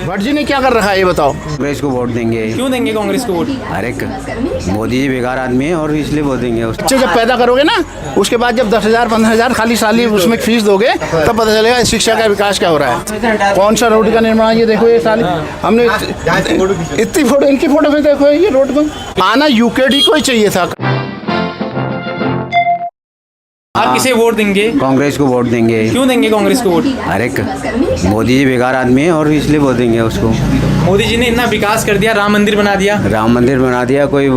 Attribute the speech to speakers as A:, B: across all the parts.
A: भट्ट जी ने क्या कर रखा है ये बताओ।
B: कांग्रेस को वोट देंगे।
C: क्यों देंगे कांग्रेस को वोट?
B: अरे मोदी जी बेकार आदमी है और इसलिए वोट देंगे उसको।
A: बच्चे जब पैदा करोगे ना, उसके बाद जब 10,000 15,000 खाली साली उसमें फीस दोगे, तब पता चलेगा शिक्षा का विकास क्या हो रहा है। कौन सा रोड का निर्माण, ये देखो ये साली हमने इतनी फोटो, इनकी फोटो में देखो ये रोड को आना यूकेडी को ही चाहिए था।
C: आप किसे वोट देंगे?
B: कांग्रेस को वोट देंगे।
C: क्यों देंगे कांग्रेस को वोट?
B: अरे मोदी जी बेकार आदमी है और इसलिए वोट देंगे उसको।
C: मोदी जी ने इतना विकास कर दिया, राम मंदिर बना दिया।
B: राम मंदिर बना दिया? कोई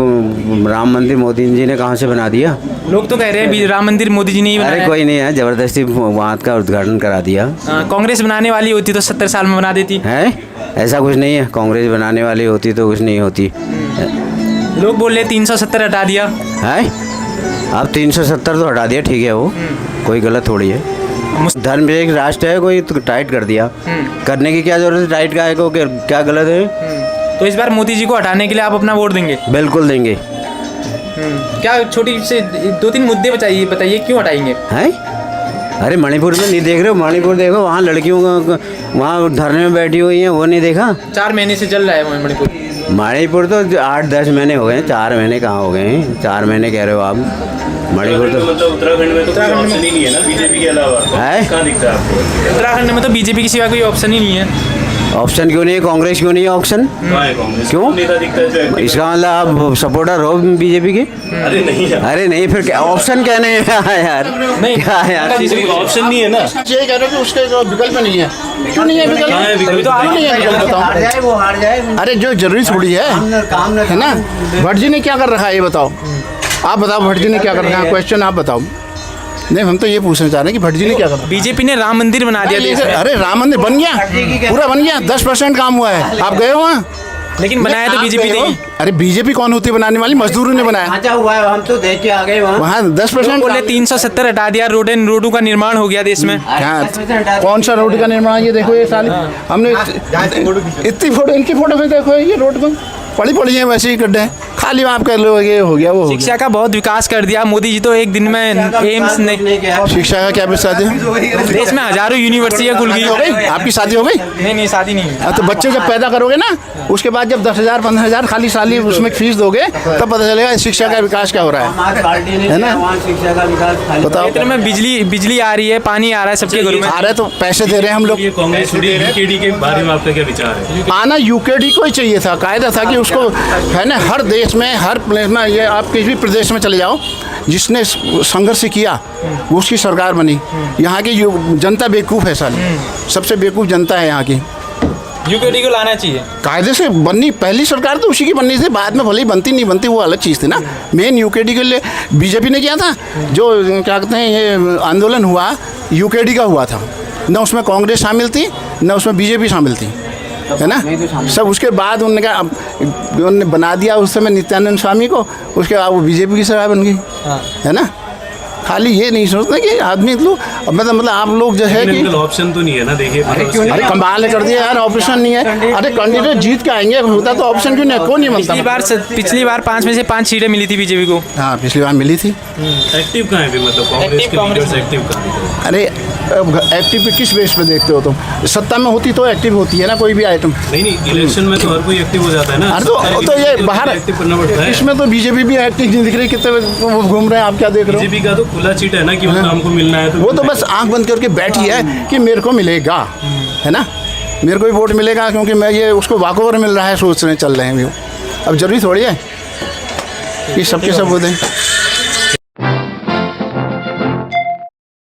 B: राम मंदिर मोदी जी ने कहाँ से बना दिया?
C: लोग तो कह रहे हैं राम मंदिर मोदी जी ने ही बनाया।
B: अरे कोई नहीं है, जबरदस्ती वहाँ का उद्घाटन करा दिया।
C: कांग्रेस बनाने वाली होती तो 70 साल में बना देती
B: है। ऐसा कुछ नहीं है, कांग्रेस बनाने वाली होती तो कुछ नहीं होती।
C: लोग बोल रहे 370 हटा दिया
B: है। अब 370 तो हटा दिया, ठीक है, वो कोई गलत थोड़ी है। धर्म एक राष्ट्र है, कोई तो टाइट कर दिया। करने की क्या जरूरत है, टाइट का है को क्या गलत है?
C: तो इस बार मोदी जी को हटाने के लिए आप अपना वोट देंगे?
B: बिल्कुल देंगे।
C: क्या छोटी से 2-3 मुद्दे बताइए क्यों हटाएंगे?
B: हैं? अरे मणिपुर में नहीं देख रहे हो? मणिपुर देखो, वहाँ लड़कियों का वहाँ धरने में बैठी हुई हैं, वो नहीं देखा?
C: 4 महीने से चल रहा है मणिपुर।
B: मणिपुर तो 8-10 महीने हो गए हैं, 4 महीने कहाँ हो गए हैं? 4 महीने कह रहे हो आप? मणिपुर तो
D: मतलब उत्तराखंड में तो कोई ऑप्शन ही नहीं है ना बीजेपी के अलावा।
B: है?
D: कहाँ दिखता है आपको?
C: उत्तराखंड में तो बीजेपी के सिवा कोई ऑप्शन ही नहीं है।
B: ऑप्शन क्यों नहीं है? कांग्रेस क्यों नहीं है ऑप्शन?
D: कहाँ है कांग्रेस?
B: क्यों?
D: नेता दिखता है जो एक्टिव
B: इसका मतलब आप सपोर्टर हो बीजेपी के?
D: है। अरे नहीं यार,
B: अरे नहीं, फिर क्या ऑप्शन क्या नहीं है यार?
C: नहीं,
B: क्या है यार?
D: कोई ऑप्शन नहीं है ना।
A: ये कह रहे हो कि उसके विकल्प नहीं है। क्यों नहीं है विकल्प?
D: कहाँ है विकल्प?
A: क्यों नहीं है विकल्प बताओ।
B: वो हार जाए।
A: अरे जो जरूरी थोड़ी है ना। भट्ट जी ने क्या कर रखा है ये बताओ। आप बताओ भट्ट जी ने क्या कर रखा है, क्वेश्चन आप बताओ। नहीं, हम तो ये पूछना चाह रहे हैं कि भट्ट जी ने क्या करा।
C: बीजेपी ने राम मंदिर बना दिया देश में।
A: अरे राम मंदिर बन गया, पूरा बन गया, 10% काम हुआ है। आप गए हो वहाँ?
C: लेकिन बनाया तो बीजेपी ने ही।
A: अरे बीजेपी कौन होती है बनाने वाली? मजदूरों ने बनाया।
B: अच्छा हुआ है, हम तो देख के आ गए वहाँ
A: 10%
C: बोले 370 हटा दिया, रोडों का निर्माण हो गया देश में।
A: क्या कौन सा रोड का निर्माण, ये देखो ये साली हमने इतनी फोटो, इनकी फोटो में देखो ये रोड को पड़ी है, वैसे ही गड्ढे हैं खाली। आप कर लो ये हो गया, वो हो गया।
C: शिक्षा का बहुत विकास कर दिया मोदी जी तो एक दिन में। एम्स ने
A: शिक्षा का क्या विकास है?
C: देश में हजारों यूनिवर्सिटियाँ खुल
A: हो
C: गई।
A: गई? आपकी शादी हो गई?
C: नहीं शादी नहीं हुई।
A: तो बच्चे जब पैदा करोगे ना, उसके बाद जब 10,000 15,000 खाली साली उसमें फीस दोगे, तब पता चलेगा शिक्षा का विकास क्या हो रहा है ना।
B: शिक्षा का विकास
A: बताओ।
C: क्षेत्र में बिजली आ रही है, पानी आ रहा है सबके घरों में।
A: आ रहे तो पैसे दे रहे हैं हम लोग।
D: ये कांग्रेस यूकेडी के बारे में आपका क्या विचार है?
A: आना यूकेडी को ही चाहिए था, कायदा था कि उसको है ना, हर देश में हर प्लेस में, ये आप किसी भी प्रदेश में चले जाओ, जिसने संघर्ष किया वो उसकी सरकार बनी। यहाँ की जनता बेवकूफ़ है साली, सबसे बेवकूफ़ जनता है यहाँ की।
C: यूकेडी को लाना चाहिए।
A: कायदे से बननी पहली सरकार तो उसी की बननी थी, बाद में भले ही बनती नहीं बनती वो अलग चीज़ थी ना। मेन यूकेडी के लिए बीजेपी ने किया था, जो क्या कहते हैं ये आंदोलन हुआ यूकेडी का हुआ था। न उसमें कांग्रेस शामिल थी, न उसमें बीजेपी शामिल थी, है ना। सब उसके बाद उन्होंने बना दिया उस समय नित्यानंद स्वामी को, उसके बाद वो बीजेपी की सरकार बन गई, है ना। खाली ये नहीं सोचते कि आदमी मतलब आप लोग जो है कि
D: ऑप्शन तो नहीं है ना। देखिए
A: अरे कमाल कर दिया यार, ऑप्शन नहीं है। अरे कैंडिडेट जीत के आएंगे, होता तो ऑप्शन क्यों नहीं है? कौन नहीं बनता?
C: पिछली बार 5 में से 5 सीटें मिली थी बीजेपी को।
A: हाँ पिछली बार मिली थी।
D: एक्टिव कहाँ है मतलब कांग्रेस के लीडर्स एक्टिव कहाँ?
A: अरे एक्टिव पे किस बेस पे देखते हो तुम? सत्ता में होती तो एक्टिव होती है ना कोई भी आइटम।
D: नहीं इलेक्शन में तो हर कोई एक्टिव हो जाता है ना।
A: अरे तो ये बाहर
D: एक्टिव करना पड़ता है।
A: इसमें तो बीजेपी भी एक्टिव नहीं दिख रही, कितने घूम रहे हैं, आप क्या देख रहे हो?
D: बीजेपी का तो खुला चीट है ना कि हमको मिलना है।
A: वो तो बस आंख बंद करके बैठी है कि मेरे को मिलेगा, है ना, मेरे को भी वोट मिलेगा, क्योंकि मैं ये उसको वाकओवर मिल रहा है, सोच रहे चल रहे हैं। अब जरूरी थोड़ी है कि सबके सब वो दें।